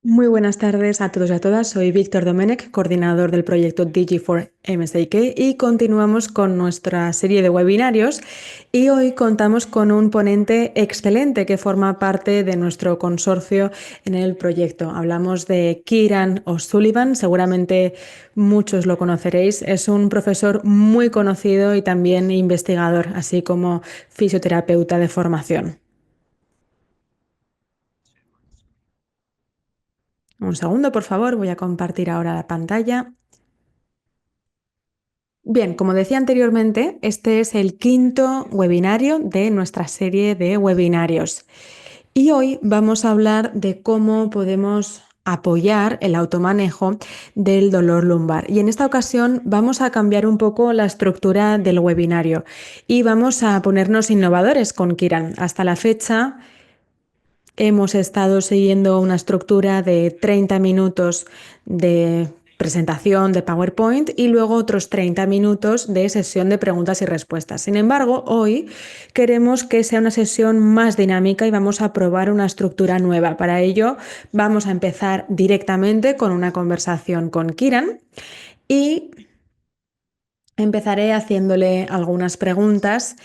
Muy buenas tardes a todos y a todas. Soy Víctor Domenech, coordinador del proyecto Digi4MSIK y continuamos con nuestra serie de webinarios y hoy contamos con un ponente excelente que forma parte de nuestro consorcio en el proyecto. Hablamos de Kieran O'Sullivan, seguramente muchos lo conoceréis. Es un profesor muy conocido y también investigador, así como fisioterapeuta de formación. Un segundo, por favor, voy a compartir ahora la pantalla. Bien, como decía anteriormente, este es el quinto webinario de nuestra serie de webinarios y hoy vamos a hablar de cómo podemos apoyar el automanejo del dolor lumbar. Y en esta ocasión vamos a cambiar un poco la estructura del webinario y vamos a ponernos innovadores con Kieran. Hasta la fecha hemos estado siguiendo una estructura de 30 minutos de presentación de PowerPoint y luego otros 30 minutos de sesión de preguntas y respuestas. Sin embargo, hoy queremos que sea una sesión más dinámica y vamos a probar una estructura nueva. Para ello, vamos a empezar directamente con una conversación con Kieran y empezaré haciéndole algunas preguntas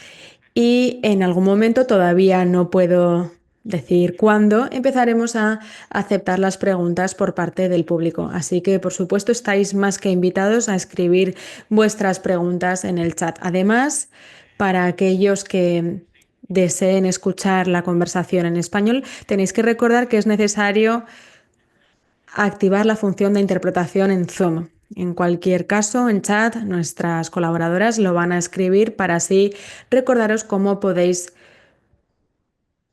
y en algún momento, todavía no puedo decir cuándo, empezaremos a aceptar las preguntas por parte del público. Así que, por supuesto, estáis más que invitados a escribir vuestras preguntas en el chat. Además, para aquellos que deseen escuchar la conversación en español, tenéis que recordar que es necesario activar la función de interpretación en Zoom. En cualquier caso, en chat, nuestras colaboradoras lo van a escribir para así recordaros cómo podéis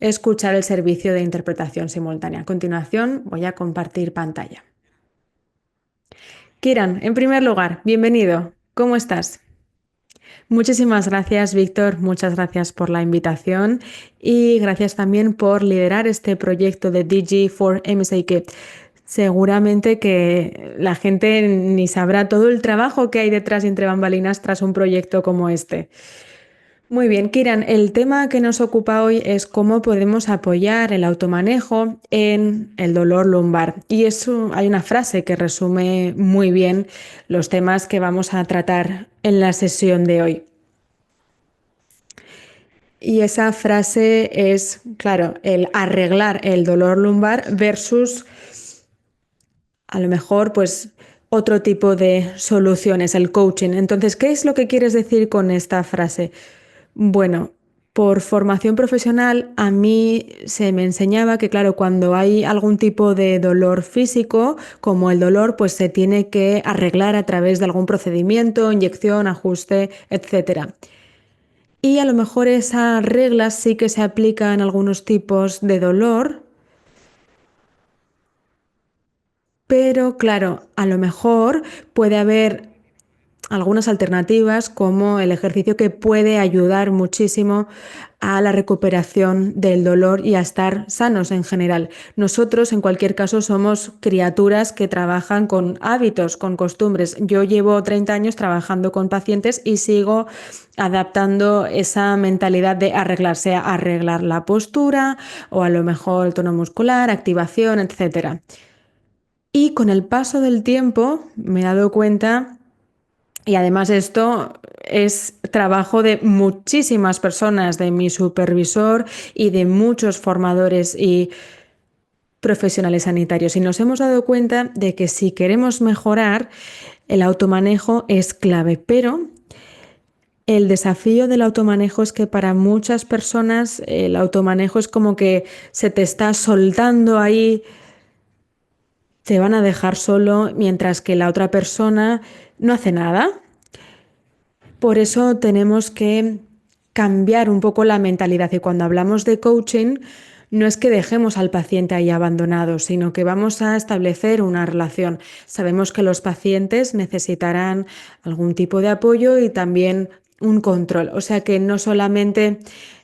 escuchar el servicio de interpretación simultánea. A continuación, voy a compartir pantalla. Kieran, en primer lugar, bienvenido. ¿Cómo estás? Muchísimas gracias, Víctor. Muchas gracias por la invitación y gracias también por liderar este proyecto de Digi4MSIK. Seguramente que la gente ni sabrá todo el trabajo que hay detrás y entre bambalinas tras un proyecto como este. Muy bien, Kiran, el tema que nos ocupa hoy es cómo podemos apoyar el automanejo en el dolor lumbar. Y eso, hay una frase que resume muy bien los temas que vamos a tratar en la sesión de hoy. Y esa frase es, claro, el arreglar el dolor lumbar versus a lo mejor pues otro tipo de soluciones, el coaching. Entonces, ¿qué es lo que quieres decir con esta frase? Bueno, por formación profesional a mí se me enseñaba que, claro, cuando hay algún tipo de dolor físico, como el dolor, pues se tiene que arreglar a través de algún procedimiento, inyección, ajuste, etcétera. Y a lo mejor esas reglas sí que se aplican a algunos tipos de dolor, pero claro, a lo mejor puede haber algunas alternativas como el ejercicio que puede ayudar muchísimo a la recuperación del dolor y a estar sanos en general. Nosotros, en cualquier caso, somos criaturas que trabajan con hábitos, con costumbres. Yo llevo 30 años trabajando con pacientes y sigo adaptando esa mentalidad de arreglarse, arreglar la postura o a lo mejor el tono muscular, activación, etcétera. Y con el paso del tiempo me he dado cuenta, y además esto es trabajo de muchísimas personas, de mi supervisor y de muchos formadores y profesionales sanitarios. Y nos hemos dado cuenta de que si queremos mejorar, el automanejo es clave. Pero el desafío del automanejo es que para muchas personas el automanejo es como que se te está soltando ahí, te van a dejar solo mientras que la otra persona no hace nada. Por eso tenemos que cambiar un poco la mentalidad y cuando hablamos de coaching no es que dejemos al paciente ahí abandonado, sino que vamos a establecer una relación. Sabemos que los pacientes necesitarán algún tipo de apoyo y también un control. O sea que no solamente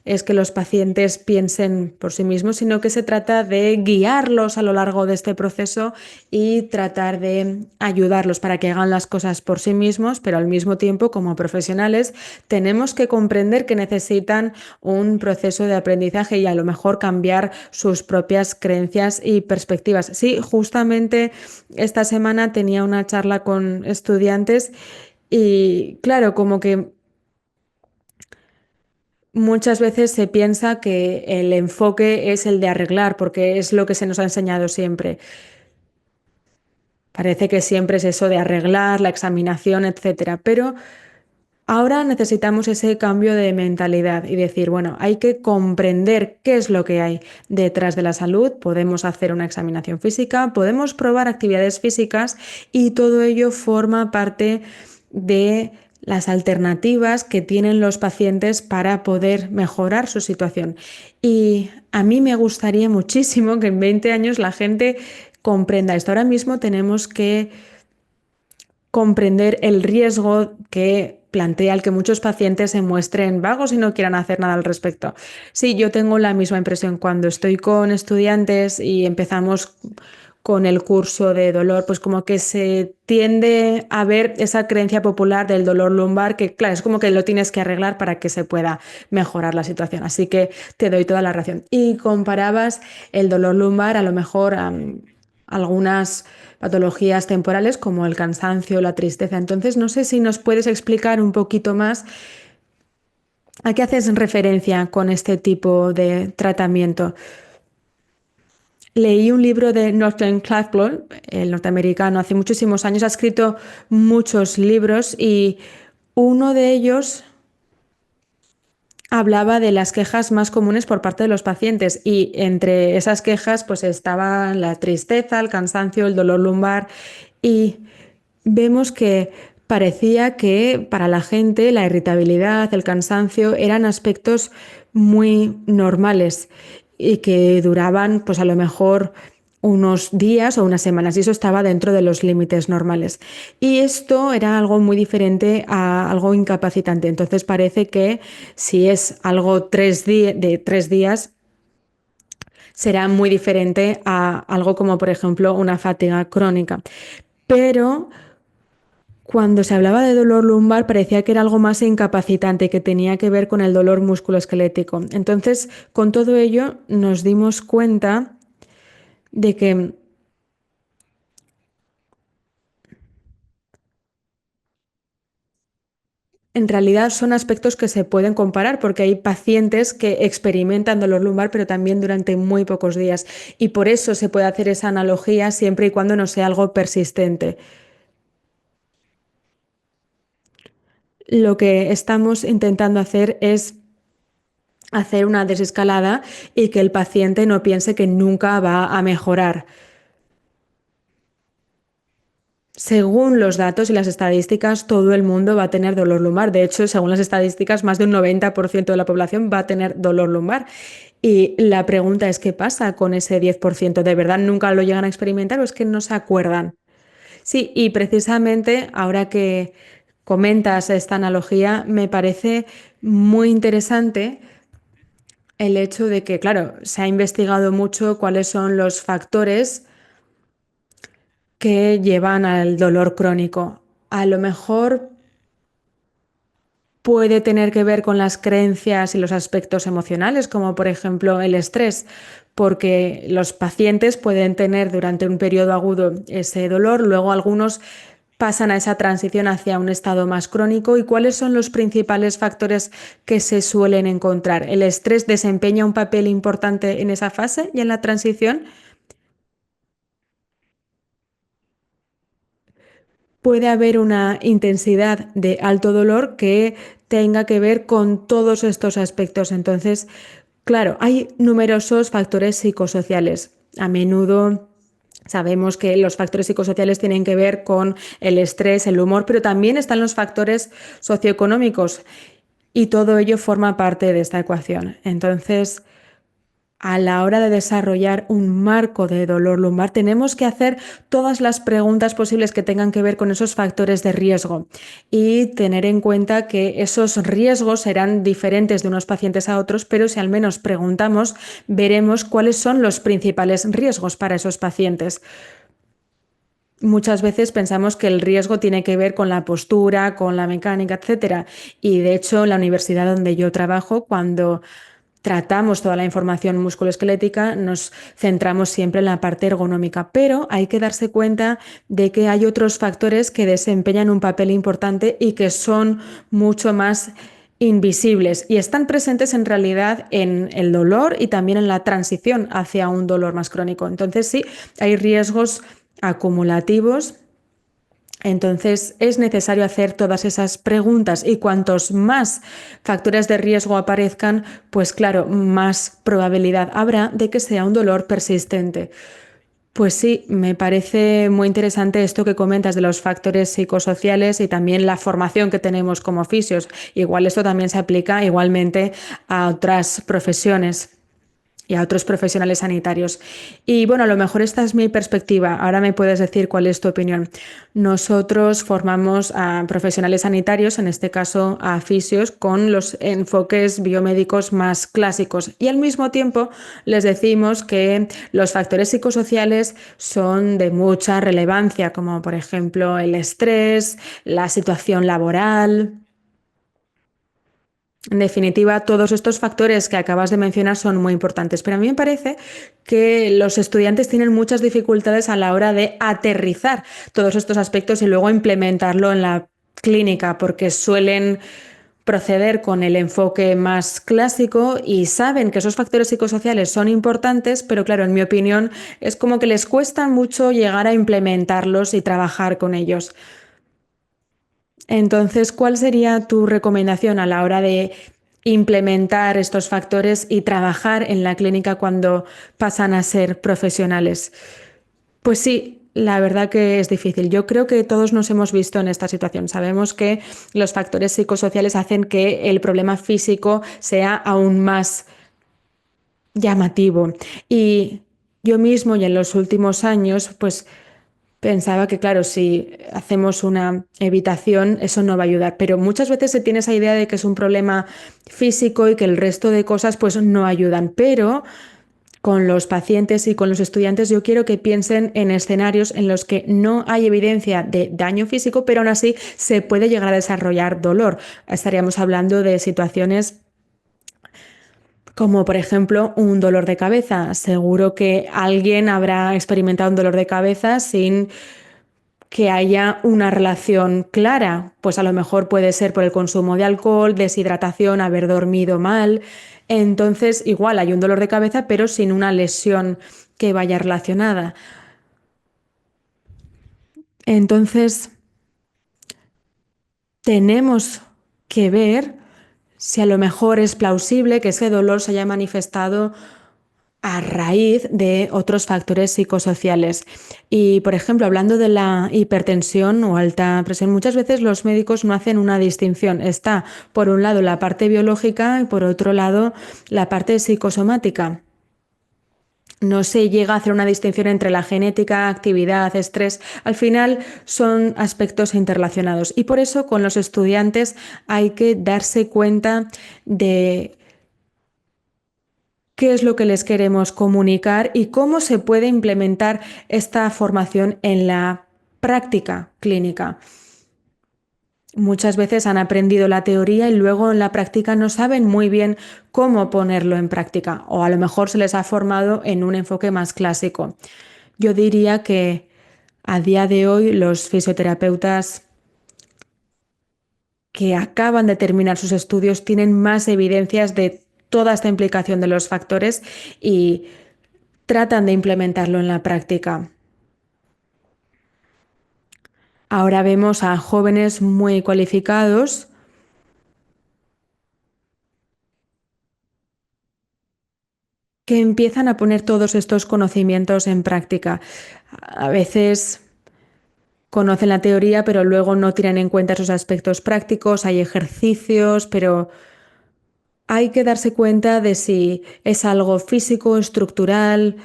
es que los pacientes piensen por sí mismos, sino que se trata de guiarlos a lo largo de este proceso y tratar de ayudarlos para que hagan las cosas por sí mismos, pero al mismo tiempo, como profesionales, tenemos que comprender que necesitan un proceso de aprendizaje y a lo mejor cambiar sus propias creencias y perspectivas. Sí, justamente esta semana tenía una charla con estudiantes y claro, como que muchas veces se piensa que el enfoque es el de arreglar, porque es lo que se nos ha enseñado siempre. Parece que siempre es eso de arreglar, la examinación, etcétera. Pero ahora necesitamos ese cambio de mentalidad y decir, bueno, hay que comprender qué es lo que hay detrás de la salud. Podemos hacer una examinación física, podemos probar actividades físicas y todo ello forma parte de las alternativas que tienen los pacientes para poder mejorar su situación. Y a mí me gustaría muchísimo que en 20 años la gente comprenda esto. Ahora mismo tenemos que comprender el riesgo que plantea el que muchos pacientes se muestren vagos y no quieran hacer nada al respecto. Sí, yo tengo la misma impresión cuando estoy con estudiantes y empezamos con el curso de dolor, pues como que se tiende a ver esa creencia popular del dolor lumbar, que claro, es como que lo tienes que arreglar para que se pueda mejorar la situación. Así que te doy toda la razón. Y comparabas el dolor lumbar a lo mejor a algunas patologías temporales como el cansancio, la tristeza. Entonces, no sé si nos puedes explicar un poquito más a qué haces referencia con este tipo de tratamiento. Leí un libro de Norton Claplow, el norteamericano, hace muchísimos años, ha escrito muchos libros y uno de ellos hablaba de las quejas más comunes por parte de los pacientes y entre esas quejas pues estaban la tristeza, el cansancio, el dolor lumbar y vemos que parecía que para la gente la irritabilidad, el cansancio eran aspectos muy normales y que duraban pues a lo mejor unos días o unas semanas y eso estaba dentro de los límites normales. Y esto era algo muy diferente a algo incapacitante. Entonces parece que si es algo de 3 días, será muy diferente a algo como por ejemplo una fatiga crónica. Pero cuando se hablaba de dolor lumbar parecía que era algo más incapacitante, que tenía que ver con el dolor musculoesquelético. Entonces, con todo ello, nos dimos cuenta de que en realidad son aspectos que se pueden comparar porque hay pacientes que experimentan dolor lumbar pero también durante muy pocos días y por eso se puede hacer esa analogía siempre y cuando no sea algo persistente. Lo que estamos intentando hacer es hacer una desescalada y que el paciente no piense que nunca va a mejorar. Según los datos y las estadísticas, todo el mundo va a tener dolor lumbar. De hecho, según las estadísticas, más de un 90% de la población va a tener dolor lumbar. Y la pregunta es, ¿qué pasa con ese 10%? ¿De verdad nunca lo llegan a experimentar o es que no se acuerdan? Sí, y precisamente ahora que comentas esta analogía, me parece muy interesante el hecho de que, claro, se ha investigado mucho cuáles son los factores que llevan al dolor crónico. A lo mejor puede tener que ver con las creencias y los aspectos emocionales, como por ejemplo el estrés, porque los pacientes pueden tener durante un periodo agudo ese dolor, luego algunos pasan a esa transición hacia un estado más crónico. ¿Y cuáles son los principales factores que se suelen encontrar? ¿El estrés desempeña un papel importante en esa fase y en la transición? Puede haber una intensidad de alto dolor que tenga que ver con todos estos aspectos. Entonces, claro, hay numerosos factores psicosociales. A menudo sabemos que los factores psicosociales tienen que ver con el estrés, el humor, pero también están los factores socioeconómicos y todo ello forma parte de esta ecuación. Entonces, a la hora de desarrollar un marco de dolor lumbar, tenemos que hacer todas las preguntas posibles que tengan que ver con esos factores de riesgo y tener en cuenta que esos riesgos serán diferentes de unos pacientes a otros, pero si al menos preguntamos, veremos cuáles son los principales riesgos para esos pacientes. Muchas veces pensamos que el riesgo tiene que ver con la postura, con la mecánica, etcétera. Y de hecho, en la universidad donde yo trabajo, cuando tratamos toda la información musculoesquelética, nos centramos siempre en la parte ergonómica, pero hay que darse cuenta de que hay otros factores que desempeñan un papel importante y que son mucho más invisibles y están presentes en realidad en el dolor y también en la transición hacia un dolor más crónico. Entonces sí, hay riesgos acumulativos. Entonces es necesario hacer todas esas preguntas y cuantos más factores de riesgo aparezcan, pues claro, más probabilidad habrá de que sea un dolor persistente. Pues sí, me parece muy interesante esto que comentas de los factores psicosociales y también la formación que tenemos como fisios. Igual esto también se aplica igualmente a otras profesiones y a otros profesionales sanitarios. Y bueno, a lo mejor esta es mi perspectiva. Ahora me puedes decir cuál es tu opinión. Nosotros formamos a profesionales sanitarios, en este caso a fisios, con los enfoques biomédicos más clásicos. Y al mismo tiempo les decimos que los factores psicosociales son de mucha relevancia, como por ejemplo el estrés, la situación laboral. En definitiva, todos estos factores que acabas de mencionar son muy importantes, pero a mí me parece que los estudiantes tienen muchas dificultades a la hora de aterrizar todos estos aspectos y luego implementarlo en la clínica, porque suelen proceder con el enfoque más clásico y saben que esos factores psicosociales son importantes, pero claro, en mi opinión, es como que les cuesta mucho llegar a implementarlos y trabajar con ellos. Entonces, ¿cuál sería tu recomendación a la hora de implementar estos factores y trabajar en la clínica cuando pasan a ser profesionales? Pues sí, la verdad que es difícil. Yo creo que todos nos hemos visto en esta situación. Sabemos que los factores psicosociales hacen que el problema físico sea aún más llamativo. Y yo mismo y en los últimos años, pues pensaba que, claro, si hacemos una evitación, eso no va a ayudar, pero muchas veces se tiene esa idea de que es un problema físico y que el resto de cosas pues no ayudan, pero con los pacientes y con los estudiantes yo quiero que piensen en escenarios en los que no hay evidencia de daño físico, pero aún así se puede llegar a desarrollar dolor. Estaríamos hablando de situaciones como por ejemplo un dolor de cabeza. Seguro que alguien habrá experimentado un dolor de cabeza sin que haya una relación clara, pues a lo mejor puede ser por el consumo de alcohol, deshidratación, haber dormido mal. Entonces, igual hay un dolor de cabeza, pero sin una lesión que vaya relacionada. Entonces, tenemos que ver si a lo mejor es plausible que ese dolor se haya manifestado a raíz de otros factores psicosociales. Y, por ejemplo, hablando de la hipertensión o alta presión, muchas veces los médicos no hacen una distinción. Está, por un lado, la parte biológica y, por otro lado, la parte psicosomática. No se llega a hacer una distinción entre la genética, actividad, estrés. Al final son aspectos interrelacionados. Y por eso con los estudiantes hay que darse cuenta de qué es lo que les queremos comunicar y cómo se puede implementar esta formación en la práctica clínica. Muchas veces han aprendido la teoría y luego en la práctica no saben muy bien cómo ponerlo en práctica, o a lo mejor se les ha formado en un enfoque más clásico. Yo diría que a día de hoy los fisioterapeutas que acaban de terminar sus estudios tienen más evidencias de toda esta implicación de los factores y tratan de implementarlo en la práctica. Ahora vemos a jóvenes muy cualificados que empiezan a poner todos estos conocimientos en práctica. A veces conocen la teoría, pero luego no tienen en cuenta esos aspectos prácticos, hay ejercicios, pero hay que darse cuenta de si es algo físico, estructural,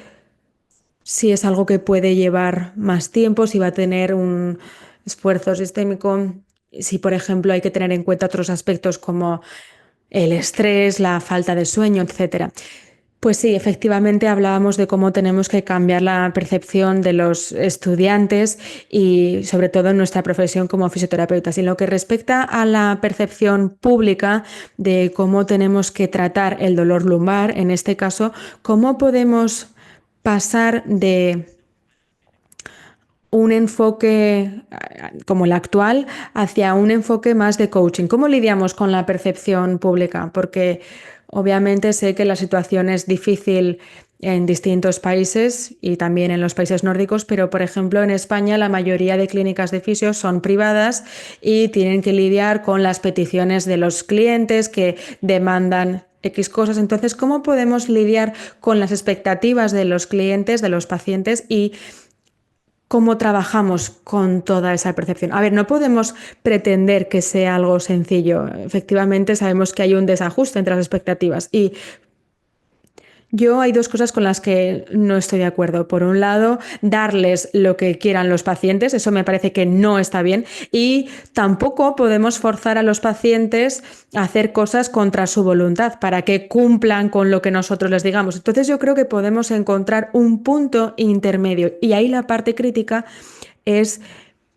si es algo que puede llevar más tiempo, si va a tener un esfuerzo sistémico, si por ejemplo hay que tener en cuenta otros aspectos como el estrés, la falta de sueño, etcétera. Pues sí, efectivamente hablábamos de cómo tenemos que cambiar la percepción de los estudiantes y sobre todo en nuestra profesión como fisioterapeutas. Y en lo que respecta a la percepción pública de cómo tenemos que tratar el dolor lumbar, en este caso, ¿cómo podemos pasar de un enfoque como el actual hacia un enfoque más de coaching? ¿Cómo lidiamos con la percepción pública? Porque obviamente sé que la situación es difícil en distintos países y también en los países nórdicos, pero por ejemplo en España la mayoría de clínicas de fisio son privadas y tienen que lidiar con las peticiones de los clientes que demandan X cosas. Entonces, ¿cómo podemos lidiar con las expectativas de los clientes, de los pacientes y cómo trabajamos con toda esa percepción? A ver, no podemos pretender que sea algo sencillo. Efectivamente, sabemos que hay un desajuste entre las expectativas y yo hay dos cosas con las que no estoy de acuerdo. Por un lado, darles lo que quieran los pacientes, eso me parece que no está bien, y tampoco podemos forzar a los pacientes a hacer cosas contra su voluntad para que cumplan con lo que nosotros les digamos. Entonces yo creo que podemos encontrar un punto intermedio y ahí la parte crítica es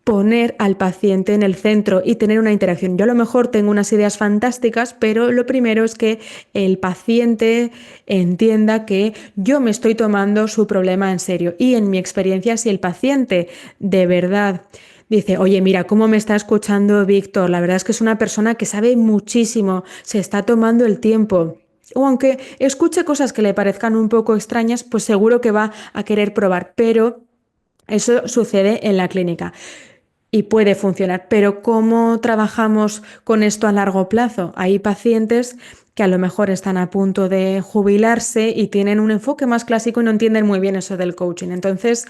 poner al paciente en el centro y tener una interacción. Yo a lo mejor tengo unas ideas fantásticas, pero lo primero es que el paciente entienda que yo me estoy tomando su problema en serio. Y en mi experiencia, si el paciente de verdad dice, oye, mira, cómo me está escuchando Víctor, la verdad es que es una persona que sabe muchísimo, se está tomando el tiempo. O aunque escuche cosas que le parezcan un poco extrañas, pues seguro que va a querer probar, pero eso sucede en la clínica y puede funcionar. Pero ¿cómo trabajamos con esto a largo plazo? Hay pacientes que a lo mejor están a punto de jubilarse y tienen un enfoque más clásico y no entienden muy bien eso del coaching. Entonces,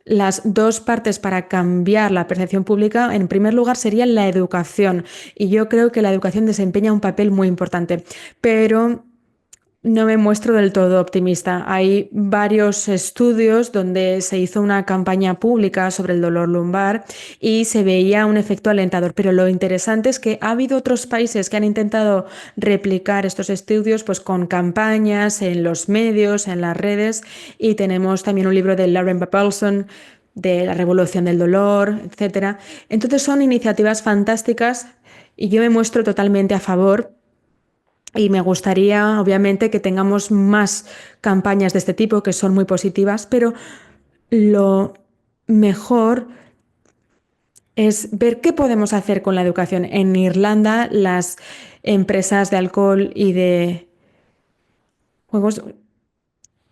las dos partes para cambiar la percepción pública, en primer lugar, serían la educación. Y yo creo que la educación desempeña un papel muy importante. Pero no me muestro del todo optimista. Hay varios estudios donde se hizo una campaña pública sobre el dolor lumbar y se veía un efecto alentador. Pero lo interesante es que ha habido otros países que han intentado replicar estos estudios pues con campañas en los medios, en las redes, y tenemos también un libro de Lauren Papelson de la revolución del dolor, etcétera. Entonces son iniciativas fantásticas y yo me muestro totalmente a favor. Y me gustaría, obviamente, que tengamos más campañas de este tipo que son muy positivas, pero lo mejor es ver qué podemos hacer con la educación. En Irlanda, las empresas de alcohol y de juegos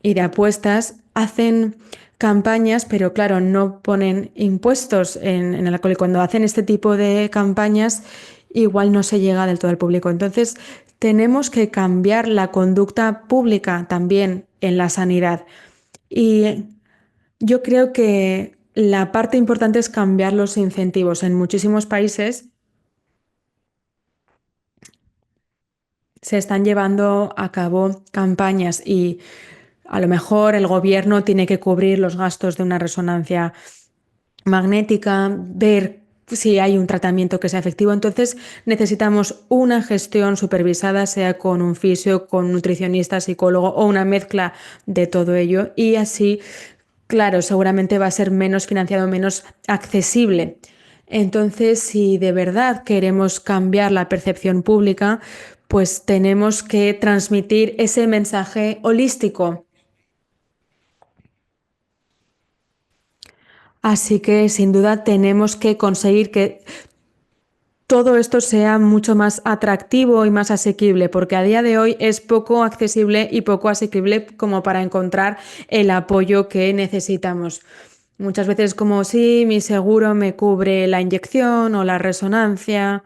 y de apuestas hacen campañas, pero claro, no ponen impuestos en el alcohol. Y cuando hacen este tipo de campañas, igual no se llega del todo al público. Entonces, tenemos que cambiar la conducta pública también en la sanidad. Y yo creo que la parte importante es cambiar los incentivos. En muchísimos países se están llevando a cabo campañas y a lo mejor el gobierno tiene que cubrir los gastos de una resonancia magnética, ver si hay un tratamiento que sea efectivo. Entonces necesitamos una gestión supervisada, sea con un fisio, con un nutricionista, psicólogo o una mezcla de todo ello. Y así, claro, seguramente va a ser menos financiado, menos accesible. Entonces, si de verdad queremos cambiar la percepción pública, pues tenemos que transmitir ese mensaje holístico. Así que sin duda tenemos que conseguir que todo esto sea mucho más atractivo y más asequible, porque a día de hoy es poco accesible y poco asequible como para encontrar el apoyo que necesitamos. Muchas veces como sí, mi seguro me cubre la inyección o la resonancia,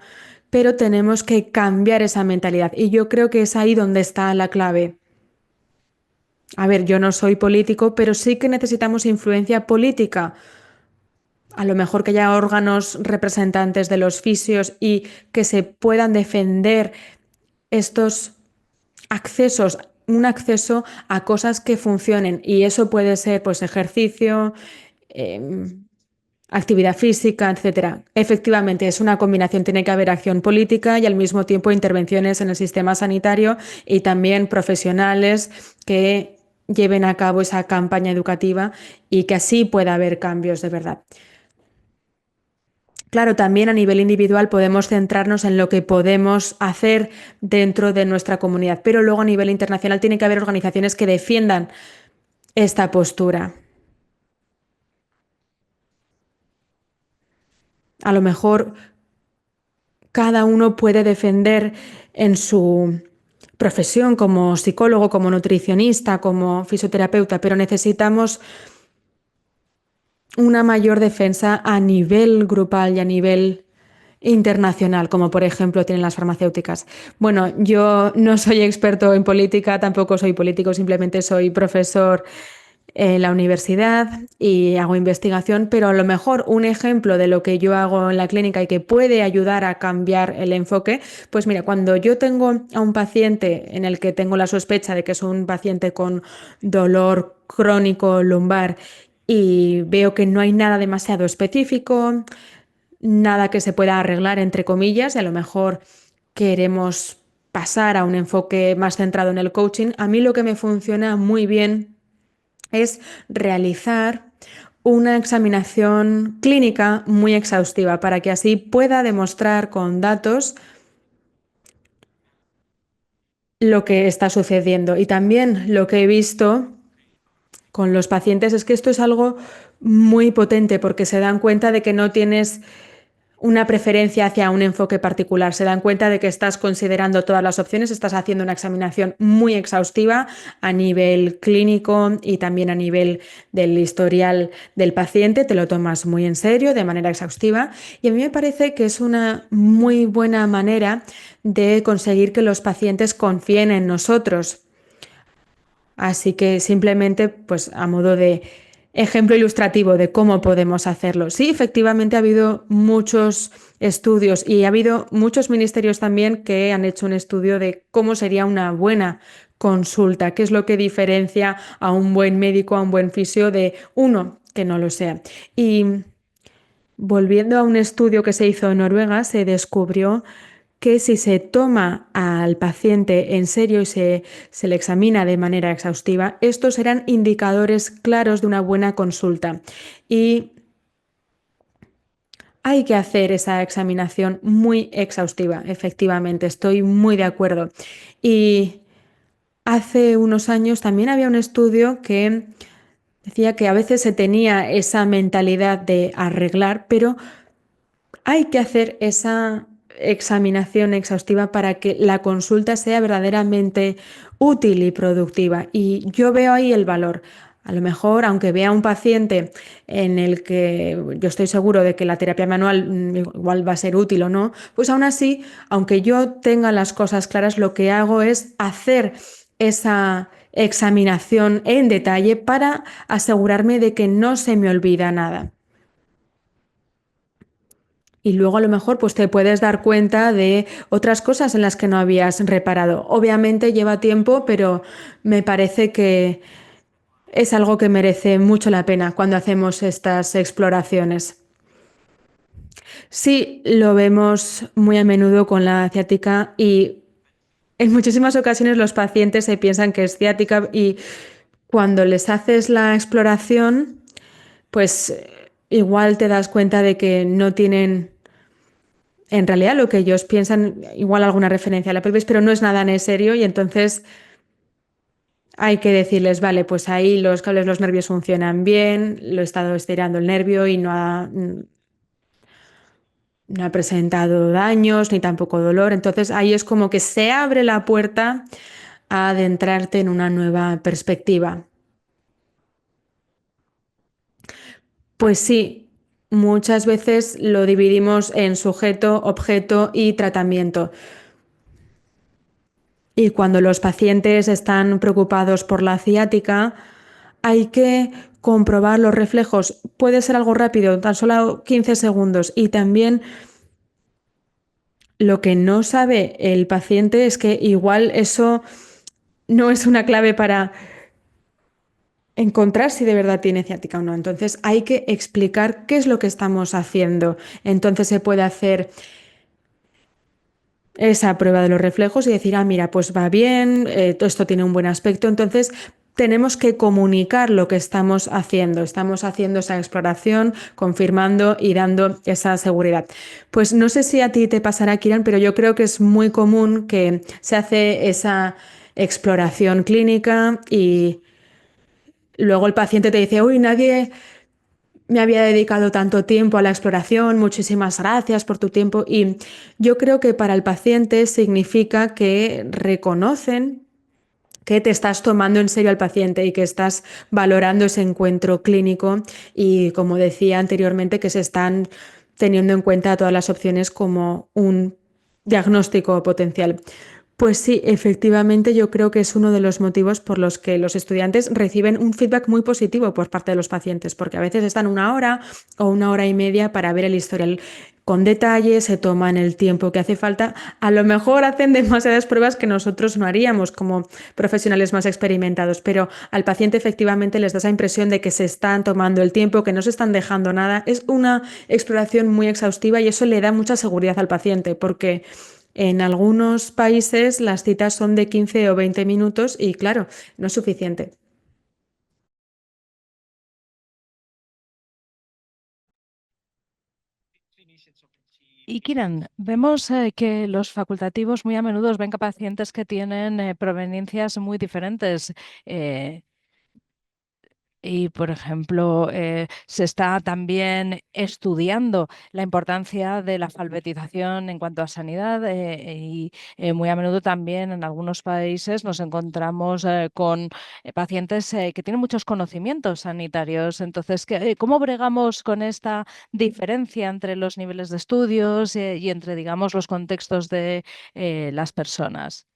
pero tenemos que cambiar esa mentalidad y yo creo que es ahí donde está la clave. A ver, yo no soy político, pero sí que necesitamos influencia política. A lo mejor que haya órganos representantes de los fisios y que se puedan defender estos. un acceso a cosas que funcionen y eso puede ser pues ejercicio, em, actividad física, etcétera. Efectivamente, es una combinación, tiene que haber acción política y al mismo tiempo intervenciones en el sistema sanitario y también profesionales que lleven a cabo esa campaña educativa y que así pueda haber cambios de verdad. Claro, también a nivel individual podemos centrarnos en lo que podemos hacer dentro de nuestra comunidad, pero luego a nivel internacional tiene que haber organizaciones que defiendan esta postura. A lo mejor cada uno puede defender en su profesión como psicólogo, como nutricionista, como fisioterapeuta, pero necesitamos una mayor defensa a nivel grupal y a nivel internacional, como por ejemplo tienen las farmacéuticas. Bueno, yo no soy experto en política, tampoco soy político, simplemente soy profesor en la universidad y hago investigación, pero a lo mejor un ejemplo de lo que yo hago en la clínica y que puede ayudar a cambiar el enfoque, pues mira, cuando yo tengo a un paciente en el que tengo la sospecha de que es un paciente con dolor crónico lumbar y veo que no hay nada demasiado específico, nada que se pueda arreglar, entre comillas, y a lo mejor queremos pasar a un enfoque más centrado en el coaching, a mí lo que me funciona muy bien es realizar una examinación clínica muy exhaustiva para que así pueda demostrar con datos lo que está sucediendo. Y también lo que he visto con los pacientes es que esto es algo muy potente porque se dan cuenta de que no tienes una preferencia hacia un enfoque particular. Se dan cuenta de que estás considerando todas las opciones, estás haciendo una examinación muy exhaustiva a nivel clínico y también a nivel del historial del paciente, te lo tomas muy en serio, de manera exhaustiva, y a mí me parece que es una muy buena manera de conseguir que los pacientes confíen en nosotros. Así que simplemente, pues a modo de ejemplo ilustrativo de cómo podemos hacerlo. Sí, efectivamente ha habido muchos estudios y ha habido muchos ministerios también que han hecho un estudio de cómo sería una buena consulta, qué es lo que diferencia a un buen médico, a un buen fisio de uno que no lo sea. Y volviendo a un estudio que se hizo en Noruega, se descubrió que si se toma al paciente en serio y se le examina de manera exhaustiva, estos serán indicadores claros de una buena consulta. Y hay que hacer esa examinación muy exhaustiva, efectivamente, estoy muy de acuerdo. Y hace unos años también había un estudio que decía que a veces se tenía esa mentalidad de arreglar, pero hay que hacer esa examinación exhaustiva para que la consulta sea verdaderamente útil y productiva. Y yo veo ahí el valor. A lo mejor, aunque vea un paciente en el que yo estoy seguro de que la terapia manual igual va a ser útil o no, pues aún así, aunque yo tenga las cosas claras, lo que hago es hacer esa examinación en detalle para asegurarme de que no se me olvida nada. Y luego a lo mejor pues te puedes dar cuenta de otras cosas en las que no habías reparado. Obviamente lleva tiempo, pero me parece que es algo que merece mucho la pena cuando hacemos estas exploraciones. Sí, lo vemos muy a menudo con la ciática y en muchísimas ocasiones los pacientes se piensan que es ciática y cuando les haces la exploración, pues igual te das cuenta de que no tienen en realidad lo que ellos piensan, igual alguna referencia a la pelvis, pero no es nada en serio y entonces hay que decirles, vale, pues ahí los cables, los nervios funcionan bien, lo he estado estirando el nervio y no ha presentado daños ni tampoco dolor. Entonces ahí es como que se abre la puerta a adentrarte en una nueva perspectiva. Pues sí, muchas veces lo dividimos en sujeto, objeto y tratamiento. Y cuando los pacientes están preocupados por la ciática, hay que comprobar los reflejos. Puede ser algo rápido, tan solo 15 segundos. Y también lo que no sabe el paciente es que igual eso no es una clave para encontrar si de verdad tiene ciática o no. Entonces hay que explicar qué es lo que estamos haciendo. Entonces se puede hacer esa prueba de los reflejos y decir, ah, mira, pues va bien, todo esto tiene un buen aspecto. Entonces tenemos que comunicar lo que estamos haciendo. Estamos haciendo esa exploración, confirmando y dando esa seguridad. Pues no sé si a ti te pasará, Kiran, pero yo creo que es muy común que se hace esa exploración clínica y luego el paciente te dice, uy, nadie me había dedicado tanto tiempo a la exploración, muchísimas gracias por tu tiempo. Y yo creo que para el paciente significa que reconocen que te estás tomando en serio al paciente y que estás valorando ese encuentro clínico y, como decía anteriormente, que se están teniendo en cuenta todas las opciones como un diagnóstico potencial. Pues sí, efectivamente yo creo que es uno de los motivos por los que los estudiantes reciben un feedback muy positivo por parte de los pacientes, porque a veces están una hora o una hora y media para ver el historial con detalle, se toman el tiempo que hace falta, a lo mejor hacen demasiadas pruebas que nosotros no haríamos como profesionales más experimentados, pero al paciente efectivamente les da esa impresión de que se están tomando el tiempo, que no se están dejando nada. Es una exploración muy exhaustiva y eso le da mucha seguridad al paciente, porque en algunos países las citas son de 15 o 20 minutos y claro, no es suficiente. Y Kiran, vemos que los facultativos muy a menudo ven a pacientes que tienen proveniencias muy diferentes. eh, Y, por ejemplo, se está también estudiando la importancia de la alfabetización en cuanto a sanidad y muy a menudo también en algunos países nos encontramos con pacientes que tienen muchos conocimientos sanitarios. Entonces, ¿cómo bregamos con esta diferencia entre los niveles de estudios y entre, digamos, los contextos de las personas?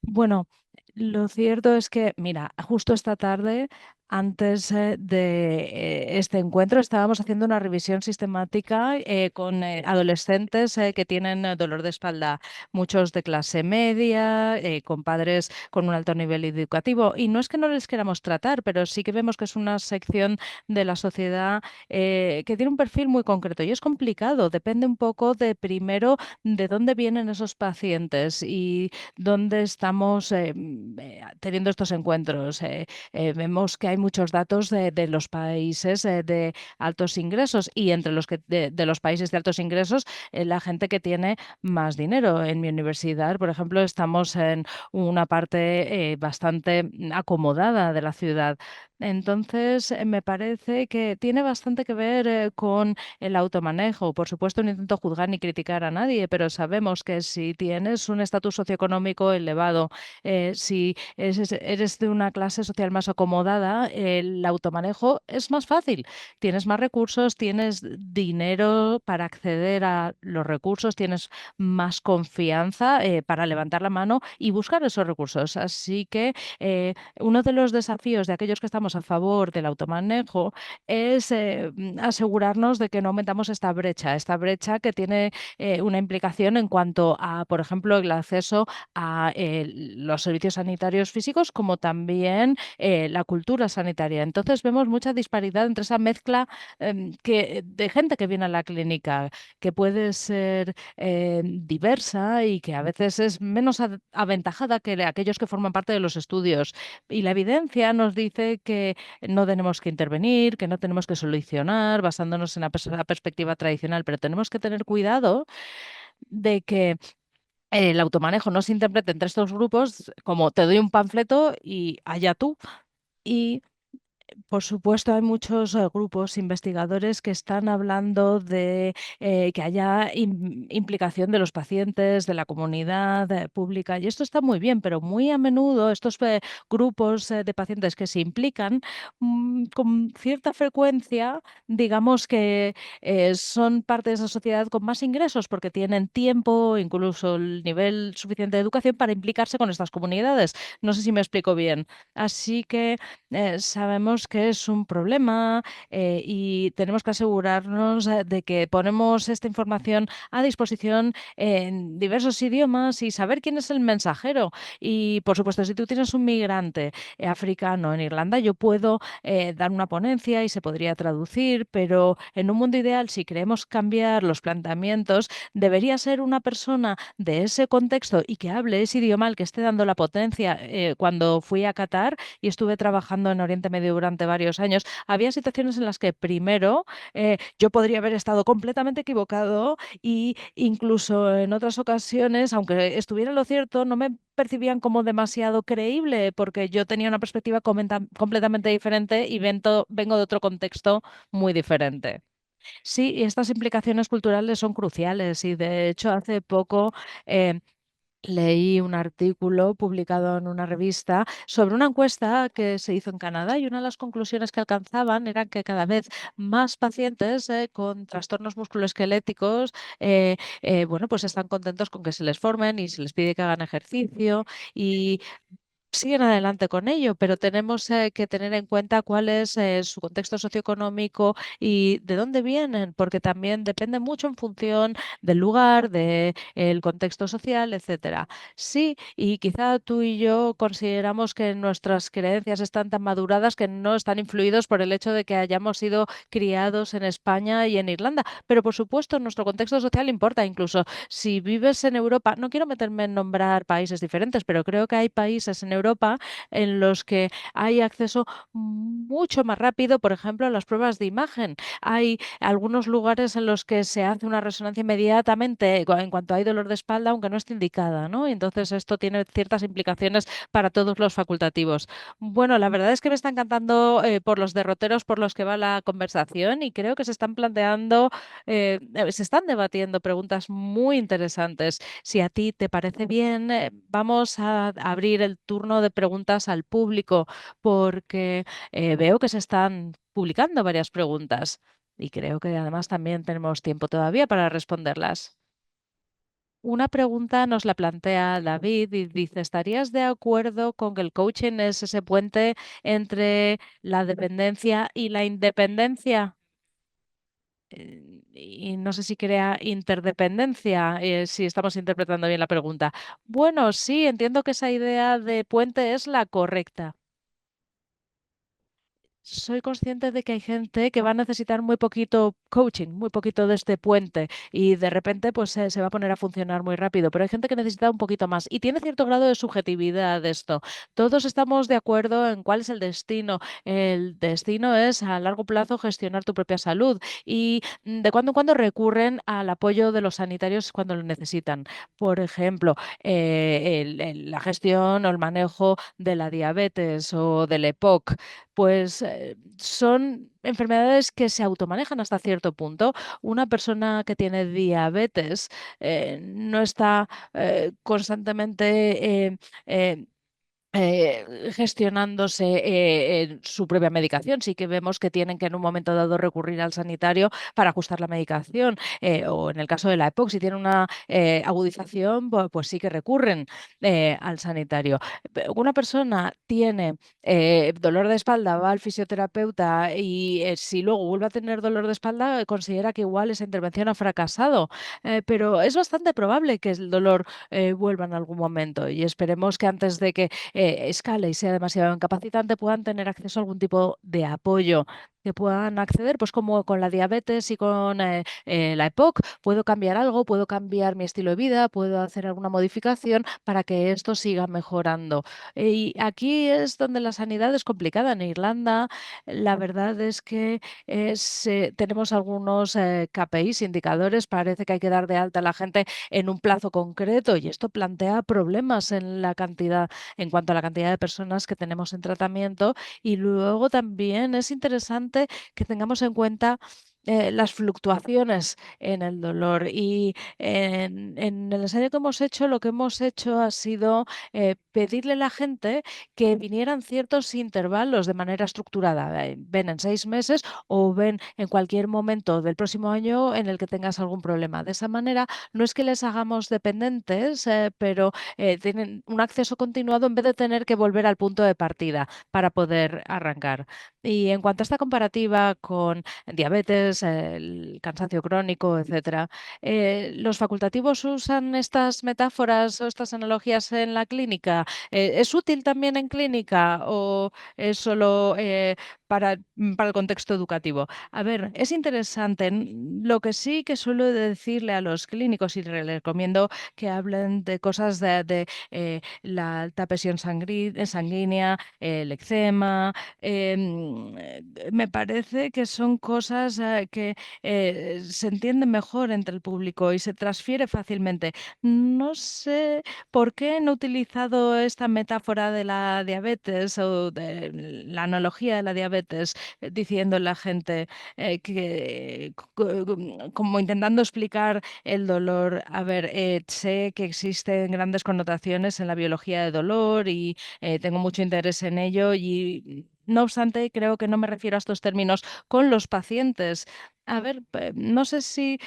Bueno, lo cierto es que, mira, justo esta tarde, antes de este encuentro, estábamos haciendo una revisión sistemática con adolescentes que tienen dolor de espalda, muchos de clase media, con padres con un alto nivel educativo. Y no es que no les queramos tratar, pero sí que vemos que es una sección de la sociedad que tiene un perfil muy concreto y es complicado. Depende un poco de primero de dónde vienen esos pacientes y dónde estamos teniendo estos encuentros. Vemos que hay muchos datos de los países de altos ingresos y entre los que de los países de altos ingresos, la gente que tiene más dinero. En mi universidad, por ejemplo, estamos en una parte bastante acomodada de la ciudad. Entonces, me parece que tiene bastante que ver con el automanejo. Por supuesto, no intento juzgar ni criticar a nadie, pero sabemos que si tienes un estatus socioeconómico elevado, si eres de una clase social más acomodada, el automanejo es más fácil. Tienes más recursos, tienes dinero para acceder a los recursos, tienes más confianza para levantar la mano y buscar esos recursos. Así que uno de los desafíos de aquellos que estamos a favor del automanejo es asegurarnos de que no aumentamos esta brecha que tiene una implicación en cuanto a, por ejemplo, el acceso a los servicios sanitarios físicos, como también la cultura sanitaria. Entonces vemos mucha disparidad entre esa mezcla de gente que viene a la clínica, que puede ser diversa y que a veces es menos aventajada que aquellos que forman parte de los estudios. Y la evidencia nos dice que no tenemos que intervenir, que no tenemos que solucionar basándonos en la perspectiva tradicional, pero tenemos que tener cuidado de que el automanejo no se interprete entre estos grupos como te doy un panfleto y allá tú. Y por supuesto, hay muchos grupos investigadores que están hablando de que haya implicación de los pacientes, de la comunidad pública, y esto está muy bien, pero muy a menudo estos grupos de pacientes que se implican con cierta frecuencia, digamos que son parte de esa sociedad con más ingresos porque tienen tiempo, incluso el nivel suficiente de educación para implicarse con estas comunidades. No sé si me explico bien. Así que sabemos sabemos que es un problema y tenemos que asegurarnos de que ponemos esta información a disposición en diversos idiomas y saber quién es el mensajero. Y, por supuesto, si tú tienes un migrante africano en Irlanda, yo puedo dar una ponencia y se podría traducir, pero en un mundo ideal, si queremos cambiar los planteamientos, debería ser una persona de ese contexto y que hable ese idioma al que esté dando la potencia. Cuando fui a Qatar y estuve trabajando en Oriente Medio durante varios años, había situaciones en las que primero yo podría haber estado completamente equivocado y incluso en otras ocasiones, aunque estuviera en lo cierto, no me percibían como demasiado creíble porque yo tenía una perspectiva completamente diferente y vengo de otro contexto muy diferente. Sí, y estas implicaciones culturales son cruciales y de hecho hace poco eh, leí un artículo publicado en una revista sobre una encuesta que se hizo en Canadá y una de las conclusiones que alcanzaban era que cada vez más pacientes con trastornos musculoesqueléticos, bueno, pues están contentos con que se les formen y se les pide que hagan ejercicio y siguen adelante con ello, pero tenemos que tener en cuenta cuál es su contexto socioeconómico y de dónde vienen, porque también depende mucho en función del lugar, del contexto social, etcétera. Sí, y quizá tú y yo consideramos que nuestras creencias están tan maduradas que no están influidos por el hecho de que hayamos sido criados en España y en Irlanda, pero por supuesto nuestro contexto social importa, incluso si vives en Europa. No quiero meterme en nombrar países diferentes, pero creo que hay países en Europa en los que hay acceso mucho más rápido, por ejemplo, a las pruebas de imagen. Hay algunos lugares en los que se hace una resonancia inmediatamente en cuanto hay dolor de espalda, aunque no esté indicada, ¿no? Entonces esto tiene ciertas implicaciones para todos los facultativos. Bueno, la verdad es que me está encantando por los derroteros por los que va la conversación y creo que se están planteando se están debatiendo preguntas muy interesantes. Si a ti te parece bien, vamos a abrir el turno de preguntas al público porque veo que se están publicando varias preguntas y creo que además también tenemos tiempo todavía para responderlas. Una pregunta nos la plantea David y dice, ¿estarías de acuerdo con que el coaching es ese puente entre la dependencia y la independencia? Y no sé si crea interdependencia, si estamos interpretando bien la pregunta. Bueno, sí, entiendo que esa idea de puente es la correcta. Soy consciente de que hay gente que va a necesitar muy poquito coaching, muy poquito de este puente y de repente pues se va a poner a funcionar muy rápido, pero hay gente que necesita un poquito más y tiene cierto grado de subjetividad esto. Todos estamos de acuerdo en cuál es el destino. El destino es a largo plazo gestionar tu propia salud y de cuando en cuando recurren al apoyo de los sanitarios cuando lo necesitan. Por ejemplo, la gestión o el manejo de la diabetes o del EPOC pues son enfermedades que se automanejan hasta cierto punto. Una persona que tiene diabetes no está constantemente gestionándose en su propia medicación. Sí que vemos que tienen que en un momento dado recurrir al sanitario para ajustar la medicación. O en el caso de la EPOC, si tiene una agudización, pues sí que recurren al sanitario. Una persona tiene dolor de espalda, va al fisioterapeuta y si luego vuelve a tener dolor de espalda, considera que igual esa intervención ha fracasado. Pero es bastante probable que el dolor vuelva en algún momento y esperemos que antes de que escale y sea demasiado incapacitante, puedan tener acceso a algún tipo de apoyo, que puedan acceder, pues como con la diabetes y con la EPOC, puedo cambiar algo, puedo cambiar mi estilo de vida, puedo hacer alguna modificación para que esto siga mejorando. Y aquí es donde la sanidad es complicada. En Irlanda, la verdad es que tenemos algunos KPIs, indicadores, parece que hay que dar de alta a la gente en un plazo concreto y esto plantea problemas en cuanto a la cantidad de personas que tenemos en tratamiento. Y luego también es interesante que tengamos en cuenta las fluctuaciones en el dolor. Y en el ensayo que hemos hecho, lo que hemos hecho ha sido pedirle a la gente que vinieran ciertos intervalos de manera estructurada. Ven en 6 meses o ven en cualquier momento del próximo año en el que tengas algún problema. De esa manera, no es que les hagamos dependientes, pero tienen un acceso continuado en vez de tener que volver al punto de partida para poder arrancar. Y en cuanto a esta comparativa con diabetes, el cansancio crónico, etcétera, ¿los facultativos usan estas metáforas o estas analogías en la clínica? ¿Es útil también en clínica o es solo para el contexto educativo? A ver, es interesante. Lo que sí que suelo decirle a los clínicos y les recomiendo que hablen de cosas de la alta presión sanguínea, el eczema. Me parece que son cosas que se entienden mejor entre el público y se transfiere fácilmente. No sé por qué no he utilizado esta metáfora de la diabetes o de la analogía de la diabetes, diciendo a la gente como intentando explicar el dolor. A ver, sé que existen grandes connotaciones en la biología de dolor y tengo mucho interés en ello y no obstante, creo que no me refiero a estos términos con los pacientes. A ver, no sé si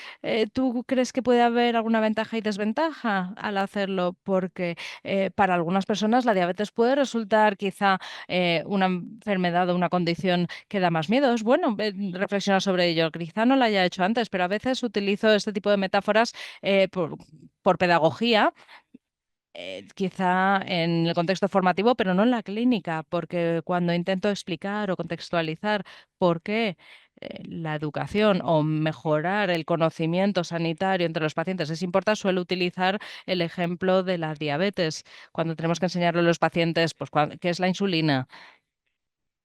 tú crees que puede haber alguna ventaja y desventaja al hacerlo, porque para algunas personas la diabetes puede resultar quizá una enfermedad o una condición que da más miedo. Es bueno reflexionar sobre ello. Quizá no lo haya hecho antes, pero a veces utilizo este tipo de metáforas por pedagogía, quizá en el contexto formativo, pero no en la clínica, porque cuando intento explicar o contextualizar por qué la educación o mejorar el conocimiento sanitario entre los pacientes es importante, suelo utilizar el ejemplo de la diabetes, cuando tenemos que enseñarle a los pacientes pues, qué es la insulina,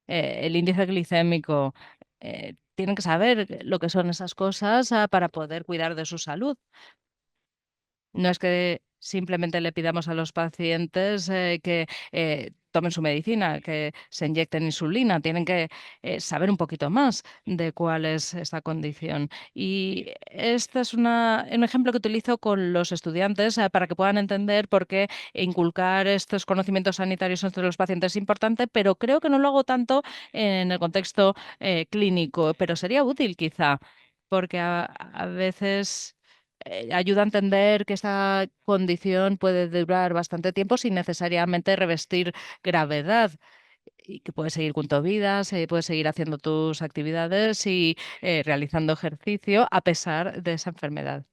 el índice glicémico. Tienen que saber lo que son esas cosas para poder cuidar de su salud. No es que simplemente le pidamos a los pacientes que tomen su medicina, que se inyecten insulina, tienen que saber un poquito más de cuál es esta condición. Y este es un ejemplo que utilizo con los estudiantes para que puedan entender por qué inculcar estos conocimientos sanitarios entre los pacientes es importante, pero creo que no lo hago tanto en el contexto clínico, pero sería útil quizá, porque a veces ayuda a entender que esta condición puede durar bastante tiempo sin necesariamente revestir gravedad y que puedes seguir con tu vida, puedes seguir haciendo tus actividades y realizando ejercicio a pesar de esa enfermedad.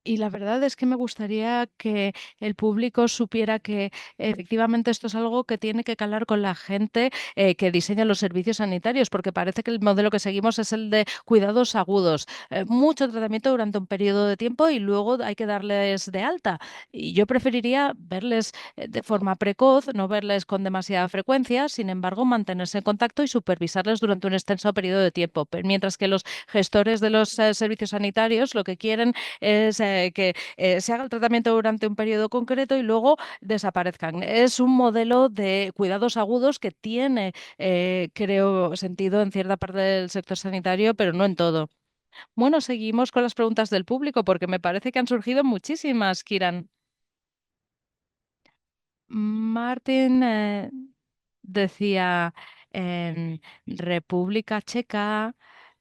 Y la verdad es que me gustaría que el público supiera que efectivamente esto es algo que tiene que calar con la gente que diseña los servicios sanitarios, porque parece que el modelo que seguimos es el de cuidados agudos, mucho tratamiento durante un periodo de tiempo y luego hay que darles de alta. Y yo preferiría verles de forma precoz, no verles con demasiada frecuencia, sin embargo, mantenerse en contacto y supervisarles durante un extenso periodo de tiempo. Mientras que los gestores de los servicios sanitarios lo que quieren es que se haga el tratamiento durante un periodo concreto y luego desaparezcan. Es un modelo de cuidados agudos que tiene, creo, sentido en cierta parte del sector sanitario, pero no en todo. Bueno, seguimos con las preguntas del público porque me parece que han surgido muchísimas, Kiran. Martin decía en República Checa.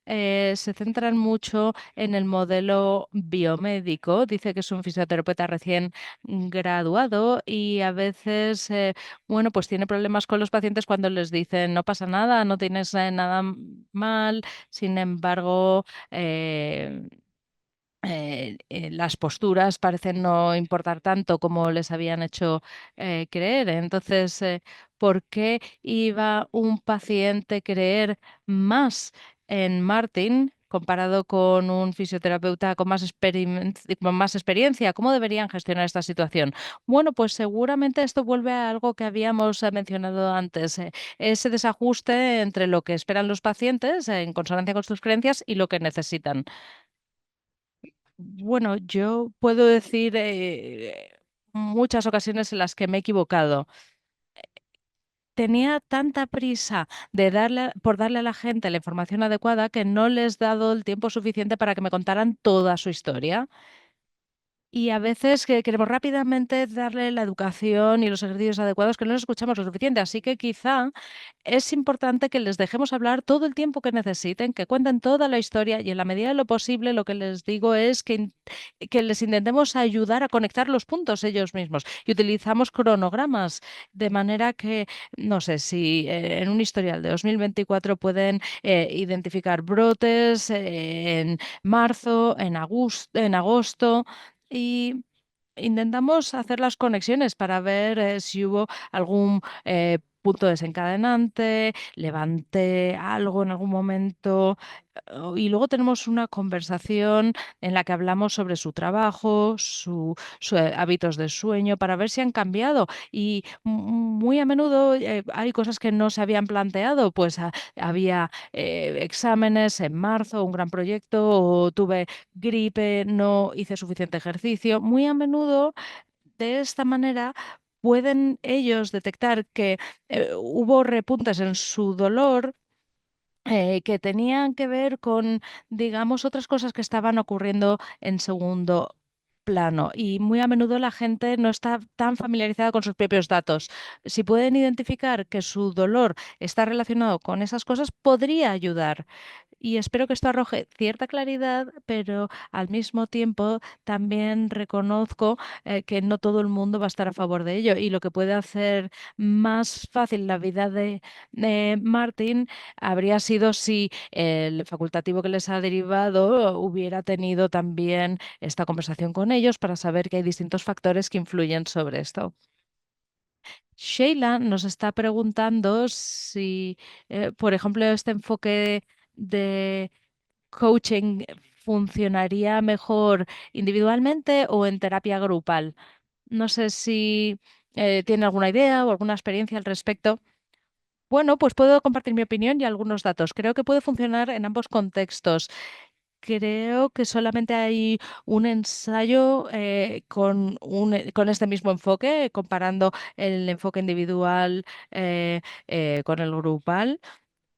Se centran mucho en el modelo biomédico. Dice que es un fisioterapeuta recién graduado y a veces, bueno, pues tiene problemas con los pacientes cuando les dicen no pasa nada, no tienes nada mal. Sin embargo, las posturas parecen no importar tanto como les habían hecho creer. Entonces, ¿por qué iba un paciente a creer más en Martin comparado con un fisioterapeuta con con más experiencia? ¿Cómo deberían gestionar esta situación? Bueno, pues seguramente esto vuelve a algo que habíamos mencionado antes, ese desajuste entre lo que esperan los pacientes en consonancia con sus creencias y lo que necesitan. Bueno, yo puedo decir muchas ocasiones en las que me he equivocado. Tenía tanta prisa por darle a la gente la información adecuada que no les he dado el tiempo suficiente para que me contaran toda su historia. Y a veces que queremos rápidamente darle la educación y los ejercicios adecuados que no les escuchamos lo suficiente. Así que quizá es importante que les dejemos hablar todo el tiempo que necesiten, que cuenten toda la historia y en la medida de lo posible lo que les digo es que les intentemos ayudar a conectar los puntos ellos mismos y utilizamos cronogramas de manera que, no sé, si en un historial de 2024 pueden identificar brotes en marzo, en agosto y intentamos hacer las conexiones para ver si hubo algún punto desencadenante, levanté algo en algún momento y luego tenemos una conversación en la que hablamos sobre su trabajo, sus hábitos de sueño, para ver si han cambiado. Y muy a menudo hay cosas que no se habían planteado, pues había exámenes en marzo, un gran proyecto, o tuve gripe, no hice suficiente ejercicio. Muy a menudo, de esta manera, pueden ellos detectar que hubo repuntes en su dolor que tenían que ver con, digamos, otras cosas que estaban ocurriendo en segundo plano. Y muy a menudo la gente no está tan familiarizada con sus propios datos. Si pueden identificar que su dolor está relacionado con esas cosas, podría ayudar. Y espero que esto arroje cierta claridad, pero al mismo tiempo también reconozco que no todo el mundo va a estar a favor de ello. Y lo que puede hacer más fácil la vida de Martin habría sido si el facultativo que les ha derivado hubiera tenido también esta conversación con ellos para saber que hay distintos factores que influyen sobre esto. Sheila nos está preguntando si, por ejemplo, este enfoque de coaching funcionaría mejor individualmente o en terapia grupal. No sé si tiene alguna idea o alguna experiencia al respecto. Bueno, pues puedo compartir mi opinión y algunos datos. Creo que puede funcionar en ambos contextos. Creo que solamente hay un ensayo con este mismo enfoque, comparando el enfoque individual con el grupal.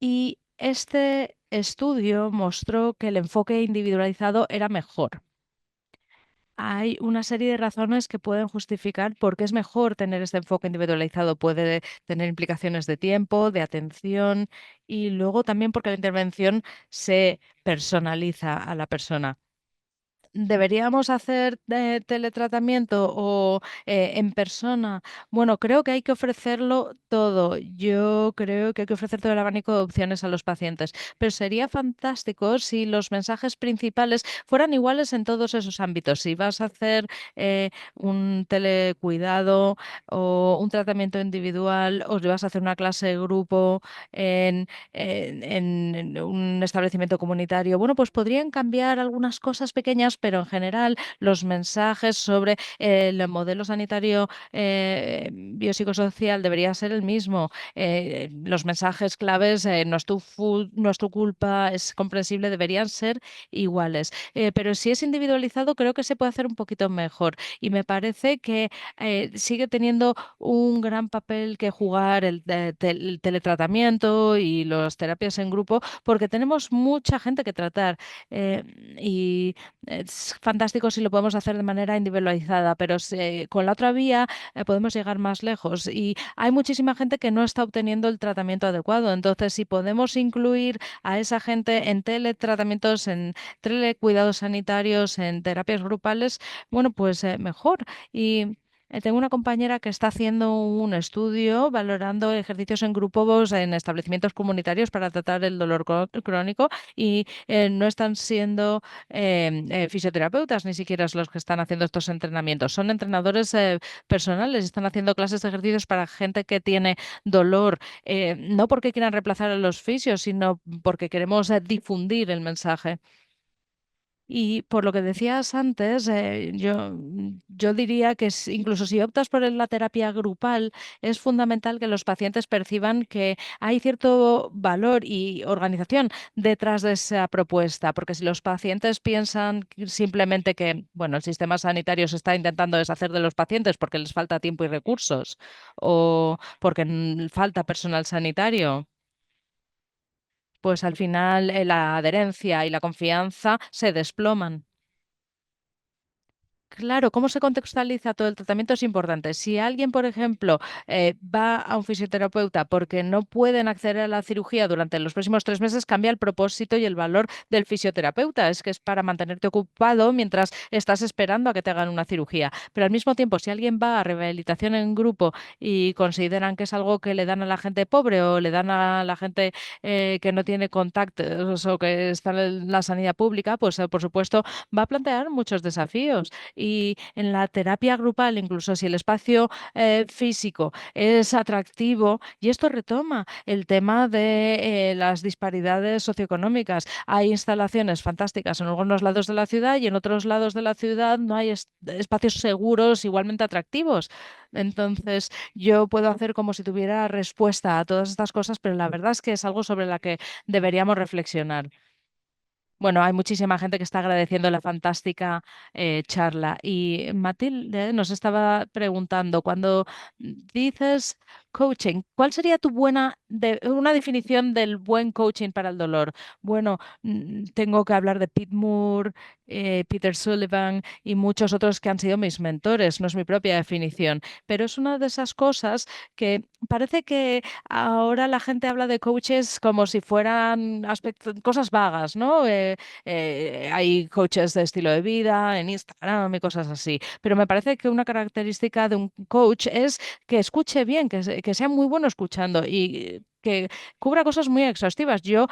Y este estudio mostró que el enfoque individualizado era mejor. Hay una serie de razones que pueden justificar por qué es mejor tener este enfoque individualizado. Puede tener implicaciones de tiempo, de atención y luego también porque la intervención se personaliza a la persona. ¿Deberíamos hacer teletratamiento o en persona? Bueno, creo que hay que ofrecerlo todo. Yo creo que hay que ofrecer todo el abanico de opciones a los pacientes, pero sería fantástico si los mensajes principales fueran iguales en todos esos ámbitos. Si vas a hacer un telecuidado o un tratamiento individual o si vas a hacer una clase de grupo en un establecimiento comunitario, bueno, pues podrían cambiar algunas cosas pequeñas, pero en general los mensajes sobre el modelo sanitario biopsicosocial debería ser el mismo. Los mensajes claves, no es tu culpa, es comprensible, deberían ser iguales. Pero si es individualizado, creo que se puede hacer un poquito mejor. Y me parece que sigue teniendo un gran papel que jugar el teletratamiento y las terapias en grupo, porque tenemos mucha gente que tratar. eh, y es fantástico si lo podemos hacer de manera individualizada, pero con la otra vía podemos llegar más lejos. Y hay muchísima gente que no está obteniendo el tratamiento adecuado. Entonces, si podemos incluir a esa gente en teletratamientos, en telecuidados sanitarios, en terapias grupales, bueno, pues mejor. Y tengo una compañera que está haciendo un estudio valorando ejercicios en grupos en establecimientos comunitarios para tratar el dolor crónico y no están siendo fisioterapeutas, ni siquiera es los que están haciendo estos entrenamientos. Son entrenadores personales, están haciendo clases de ejercicios para gente que tiene dolor, no porque quieran reemplazar a los fisios, sino porque queremos difundir el mensaje. Y por lo que decías antes, yo diría que incluso si optas por la terapia grupal, es fundamental que los pacientes perciban que hay cierto valor y organización detrás de esa propuesta, porque si los pacientes piensan simplemente que, bueno, el sistema sanitario se está intentando deshacer de los pacientes porque les falta tiempo y recursos o porque falta personal sanitario, pues al final la adherencia y la confianza se desploman. Claro, cómo se contextualiza todo el tratamiento es importante. Si alguien, por ejemplo, va a un fisioterapeuta porque no pueden acceder a la cirugía durante los próximos 3 meses, cambia el propósito y el valor del fisioterapeuta. Es que es para mantenerte ocupado mientras estás esperando a que te hagan una cirugía. Pero al mismo tiempo, si alguien va a rehabilitación en grupo y consideran que es algo que le dan a la gente pobre o le dan a la gente que no tiene contactos o que está en la sanidad pública, pues por supuesto va a plantear muchos desafíos. Y en la terapia grupal, incluso si el espacio físico es atractivo, y esto retoma el tema de las disparidades socioeconómicas. Hay instalaciones fantásticas en algunos lados de la ciudad y en otros lados de la ciudad no hay espacios seguros igualmente atractivos. Entonces, yo puedo hacer como si tuviera respuesta a todas estas cosas, pero la verdad es que es algo sobre la que deberíamos reflexionar. Bueno, hay muchísima gente que está agradeciendo la fantástica charla. Y Matilde nos estaba preguntando, cuando dices coaching, ¿cuál sería una definición del buen coaching para el dolor? Bueno, tengo que hablar de Pete Moore, Peter Sullivan y muchos otros que han sido mis mentores. No es mi propia definición, pero es una de esas cosas que parece que ahora la gente habla de coaches como si fueran cosas vagas, ¿no? Hay coaches de estilo de vida en Instagram y cosas así. Pero me parece que una característica de un coach es que escuche bien, que sea muy bueno escuchando y que cubra cosas muy exhaustivas. Yo,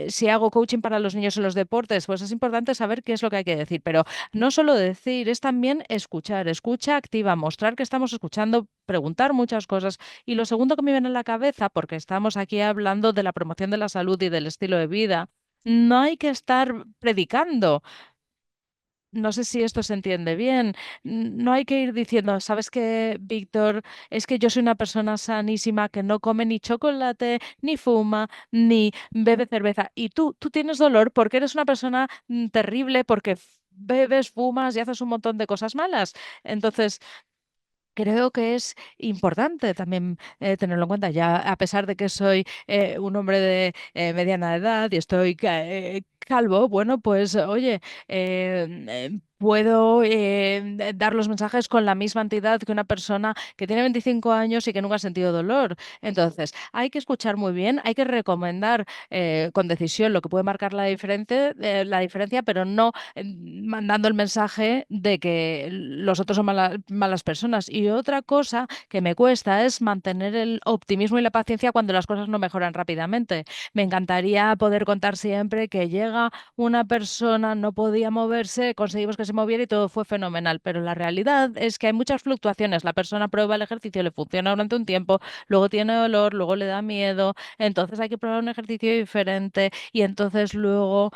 si hago coaching para los niños en los deportes, pues es importante saber qué es lo que hay que decir, pero no solo decir, es también escuchar, escucha activa, mostrar que estamos escuchando, preguntar muchas cosas. Y lo segundo que me viene a la cabeza, porque estamos aquí hablando de la promoción de la salud y del estilo de vida, no hay que estar predicando. No sé si esto se entiende bien. No hay que ir diciendo, ¿sabes qué, Víctor? Es que yo soy una persona sanísima que no come ni chocolate, ni fuma, ni bebe cerveza. Y tú tienes dolor porque eres una persona terrible, porque bebes, fumas y haces un montón de cosas malas. Entonces, creo que es importante también tenerlo en cuenta. Ya a pesar de que soy un hombre de mediana edad y estoy calvo, bueno, pues oye, puedo dar los mensajes con la misma entidad que una persona que tiene 25 años y que nunca ha sentido dolor. Entonces, hay que escuchar muy bien, hay que recomendar con decisión lo que puede marcar la diferencia, pero no mandando el mensaje de que los otros son malas personas. Y otra cosa que me cuesta es mantener el optimismo y la paciencia cuando las cosas no mejoran rápidamente. Me encantaría poder contar siempre que llega una persona, no podía moverse, conseguimos que se moviera y todo fue fenomenal, pero la realidad es que hay muchas fluctuaciones. La persona prueba el ejercicio, le funciona durante un tiempo, luego tiene dolor, luego le da miedo, entonces hay que probar un ejercicio diferente y entonces luego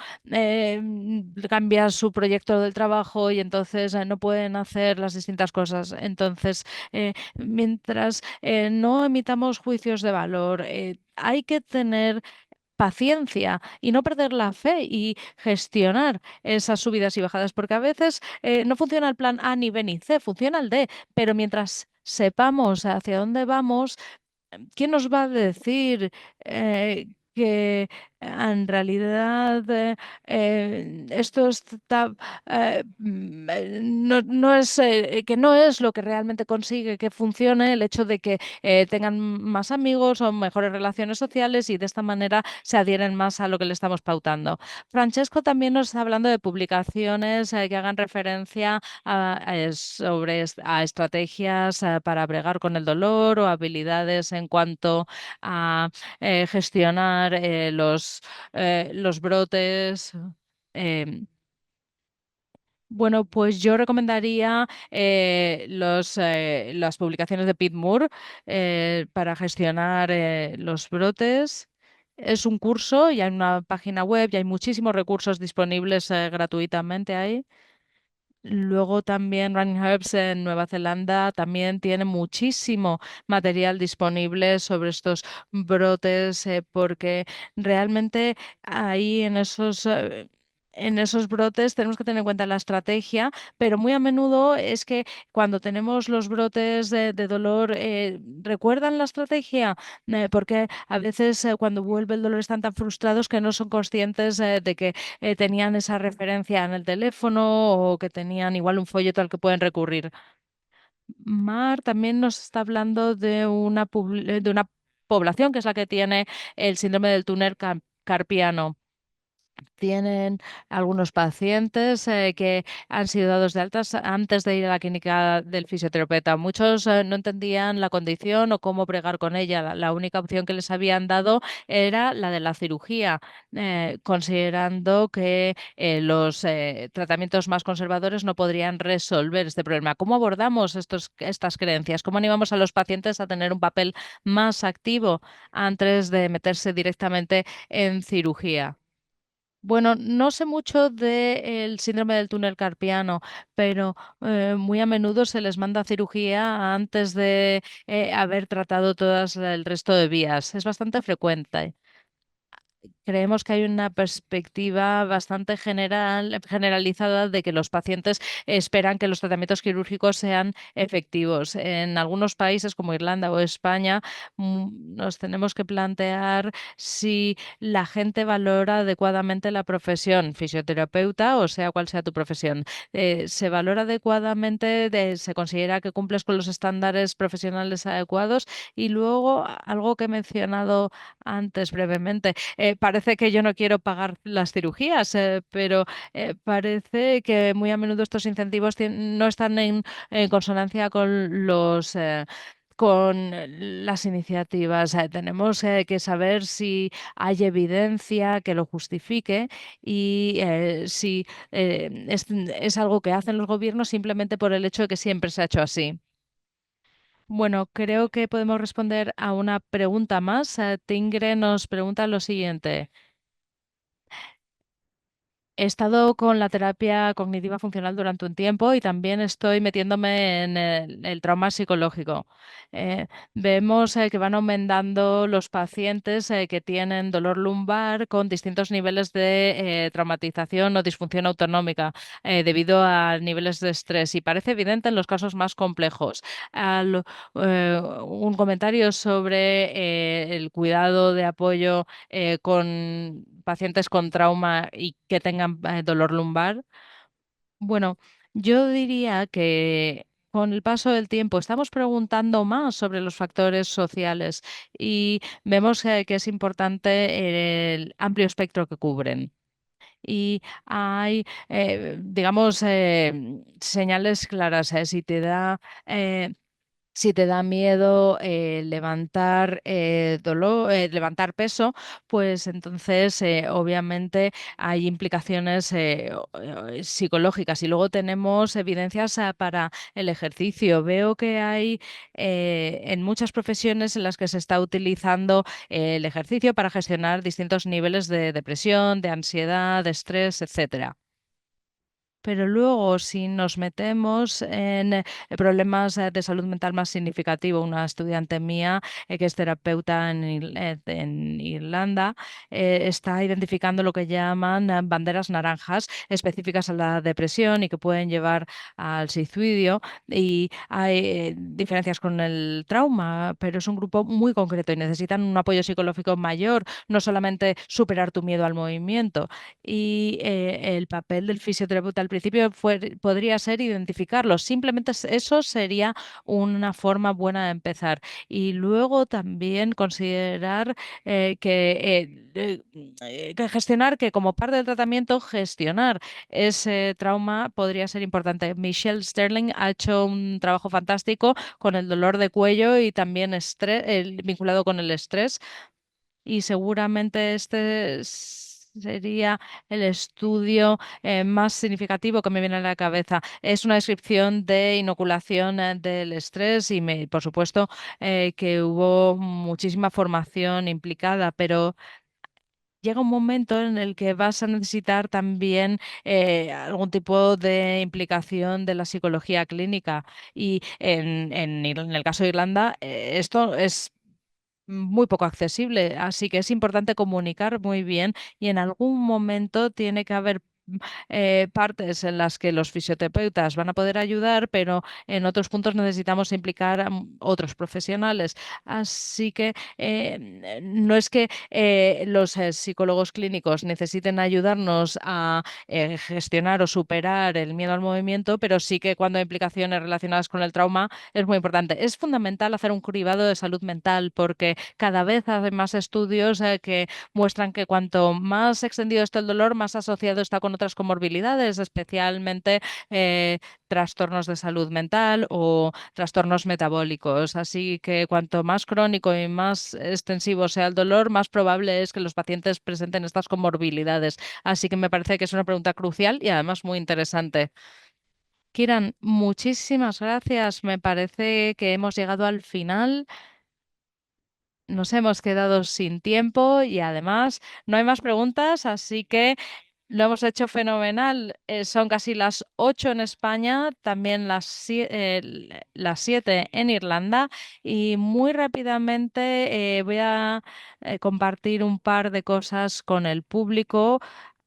cambia su proyecto del trabajo y entonces no pueden hacer las distintas cosas. Entonces, mientras no emitamos juicios de valor, hay que tener paciencia y no perder la fe y gestionar esas subidas y bajadas, porque a veces no funciona el plan A ni B ni C, funciona el D, pero mientras sepamos hacia dónde vamos, ¿quién nos va a decir que en realidad esto está, no es, que no es lo que realmente consigue que funcione el hecho de que tengan más amigos o mejores relaciones sociales y de esta manera se adhieren más a lo que le estamos pautando? Francesco también nos está hablando de publicaciones que hagan referencia a estrategias para bregar con el dolor o habilidades en cuanto a gestionar los brotes. em, bueno, pues yo recomendaría las publicaciones de Pete Moore para gestionar los brotes. Es un curso y hay una página web y hay muchísimos recursos disponibles gratuitamente ahí. Luego también Running Herbs en Nueva Zelanda también tiene muchísimo material disponible sobre estos brotes porque realmente ahí en esos en esos brotes tenemos que tener en cuenta la estrategia, pero muy a menudo es que cuando tenemos los brotes de dolor, ¿recuerdan la estrategia? Porque a veces cuando vuelve el dolor están tan frustrados que no son conscientes de que tenían esa referencia en el teléfono o que tenían igual un folleto al que pueden recurrir. Mar también nos está hablando de una población que es la que tiene el síndrome del túnel carpiano. Tienen algunos pacientes que han sido dados de altas antes de ir a la clínica del fisioterapeuta. Muchos no entendían la condición o cómo bregar con ella. La única opción que les habían dado era la de la cirugía, considerando que los tratamientos más conservadores no podrían resolver este problema. ¿Cómo abordamos estas creencias? ¿Cómo animamos a los pacientes a tener un papel más activo antes de meterse directamente en cirugía? Bueno, no sé mucho del síndrome del túnel carpiano, pero muy a menudo se les manda a cirugía antes de haber tratado todas el resto de vías. Es bastante frecuente. Creemos que hay una perspectiva bastante generalizada de que los pacientes esperan que los tratamientos quirúrgicos sean efectivos. En algunos países como Irlanda o España, nos tenemos que plantear si la gente valora adecuadamente la profesión, fisioterapeuta o sea cual sea tu profesión. ¿Se valora adecuadamente? ¿Se considera que cumples con los estándares profesionales adecuados? Y luego, algo que he mencionado antes brevemente. Parece que yo no quiero pagar las cirugías, pero parece que muy a menudo estos incentivos no están en consonancia con las iniciativas. Tenemos que saber si hay evidencia que lo justifique y si es algo que hacen los gobiernos simplemente por el hecho de que siempre se ha hecho así. Bueno, creo que podemos responder a una pregunta más. Tingre nos pregunta lo siguiente. He estado con la terapia cognitiva funcional durante un tiempo y también estoy metiéndome en el trauma psicológico. Vemos que van aumentando los pacientes que tienen dolor lumbar con distintos niveles de traumatización o disfunción autonómica debido a niveles de estrés y parece evidente en los casos más complejos. Un comentario sobre el cuidado de apoyo con pacientes con trauma y que tengan dolor lumbar? Bueno, yo diría que con el paso del tiempo estamos preguntando más sobre los factores sociales y vemos que es importante el amplio espectro que cubren. Y hay, digamos, señales claras. Si te da miedo levantar peso, pues entonces obviamente hay implicaciones psicológicas. Y luego tenemos evidencias para el ejercicio. Veo que hay en muchas profesiones en las que se está utilizando el ejercicio para gestionar distintos niveles de depresión, de ansiedad, de estrés, etcétera. Pero luego, si nos metemos en problemas de salud mental más significativos, una estudiante mía que es terapeuta en Irlanda está identificando lo que llaman banderas naranjas específicas a la depresión y que pueden llevar al suicidio. Y hay diferencias con el trauma, pero es un grupo muy concreto y necesitan un apoyo psicológico mayor, no solamente superar tu miedo al movimiento. Y el papel del fisioterapeuta al principio podría ser identificarlo. Simplemente eso sería una forma buena de empezar. Y luego también considerar que gestionar, que como parte del tratamiento, gestionar ese trauma podría ser importante. Michelle Sterling ha hecho un trabajo fantástico con el dolor de cuello y también vinculado con el estrés y seguramente sería el estudio más significativo que me viene a la cabeza. Es una descripción de inoculación del estrés y, por supuesto, que hubo muchísima formación implicada, pero llega un momento en el que vas a necesitar también algún tipo de implicación de la psicología clínica. Y en el caso de Irlanda, esto es muy poco accesible, así que es importante comunicar muy bien y en algún momento tiene que haber partes en las que los fisioterapeutas van a poder ayudar, pero en otros puntos necesitamos implicar a otros profesionales. Así que no es que los psicólogos clínicos necesiten ayudarnos a gestionar o superar el miedo al movimiento, pero sí que cuando hay implicaciones relacionadas con el trauma es muy importante. Es fundamental hacer un cribado de salud mental porque cada vez hay más estudios que muestran que cuanto más extendido está el dolor, más asociado está con otras comorbilidades, especialmente trastornos de salud mental o trastornos metabólicos. Así que cuanto más crónico y más extensivo sea el dolor, más probable es que los pacientes presenten estas comorbilidades. Así que me parece que es una pregunta crucial y además muy interesante. Kiran, muchísimas gracias. Me parece que hemos llegado al final. Nos hemos quedado sin tiempo y además no hay más preguntas, así que lo hemos hecho fenomenal. Son casi las 8 en España, también las 7 en Irlanda y muy rápidamente voy a compartir un par de cosas con el público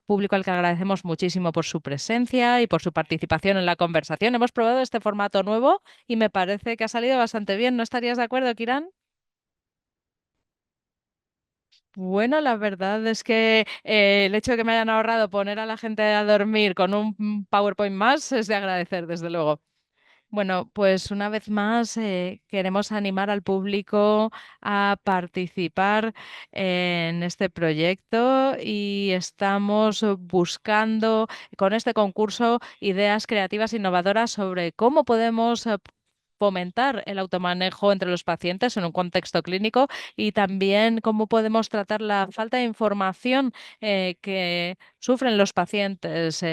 al que agradecemos muchísimo por su presencia y por su participación en la conversación. Hemos probado este formato nuevo y me parece que ha salido bastante bien. ¿No estarías de acuerdo, Kiran? Bueno, la verdad es que el hecho de que me hayan ahorrado poner a la gente a dormir con un PowerPoint más es de agradecer, desde luego. Bueno, pues una vez más queremos animar al público a participar en este proyecto y estamos buscando con este concurso ideas creativas e innovadoras sobre cómo podemos fomentar el automanejo entre los pacientes en un contexto clínico y también cómo podemos tratar la falta de información que sufren los pacientes.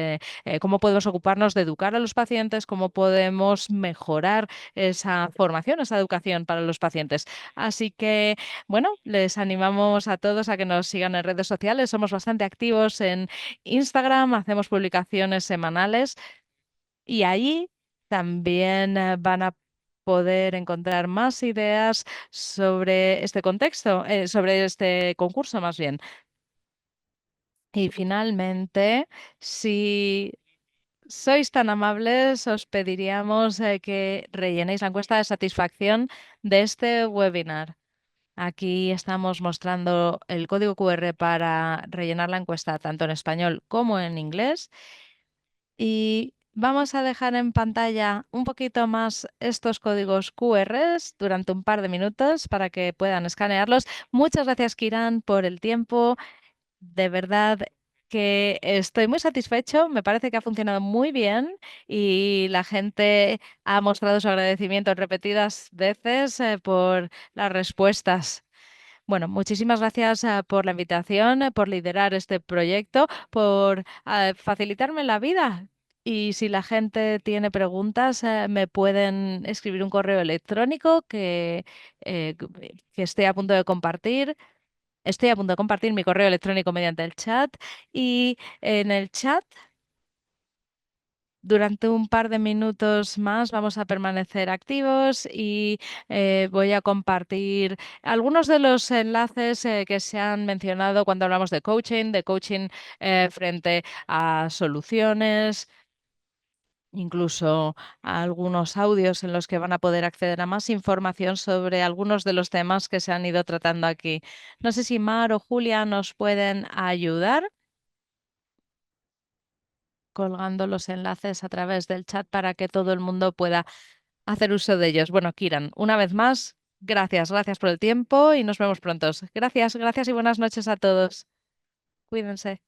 Cómo podemos ocuparnos de educar a los pacientes, cómo podemos mejorar esa formación, esa educación para los pacientes. Así que, bueno, les animamos a todos a que nos sigan en redes sociales. Somos bastante activos en Instagram, hacemos publicaciones semanales y ahí también van a poder encontrar más ideas sobre este contexto, sobre este concurso más bien. Y finalmente, si sois tan amables, os pediríamos que rellenéis la encuesta de satisfacción de este webinar. Aquí estamos mostrando el código QR para rellenar la encuesta tanto en español como en inglés. Y vamos a dejar en pantalla un poquito más estos códigos QRs durante un par de minutos para que puedan escanearlos. Muchas gracias, Kiran, por el tiempo. De verdad que estoy muy satisfecho, me parece que ha funcionado muy bien y la gente ha mostrado su agradecimiento repetidas veces por las respuestas. Bueno, muchísimas gracias por la invitación, por liderar este proyecto, por facilitarme la vida. Y si la gente tiene preguntas, me pueden escribir un correo electrónico que estoy a punto de compartir. Estoy a punto de compartir mi correo electrónico mediante el chat y en el chat durante un par de minutos más vamos a permanecer activos y voy a compartir algunos de los enlaces que se han mencionado cuando hablamos de coaching frente a soluciones. Incluso algunos audios en los que van a poder acceder a más información sobre algunos de los temas que se han ido tratando aquí. No sé si Mar o Julia nos pueden ayudar colgando los enlaces a través del chat para que todo el mundo pueda hacer uso de ellos. Bueno, Kiran, una vez más, gracias por el tiempo y nos vemos pronto. Gracias y buenas noches a todos. Cuídense.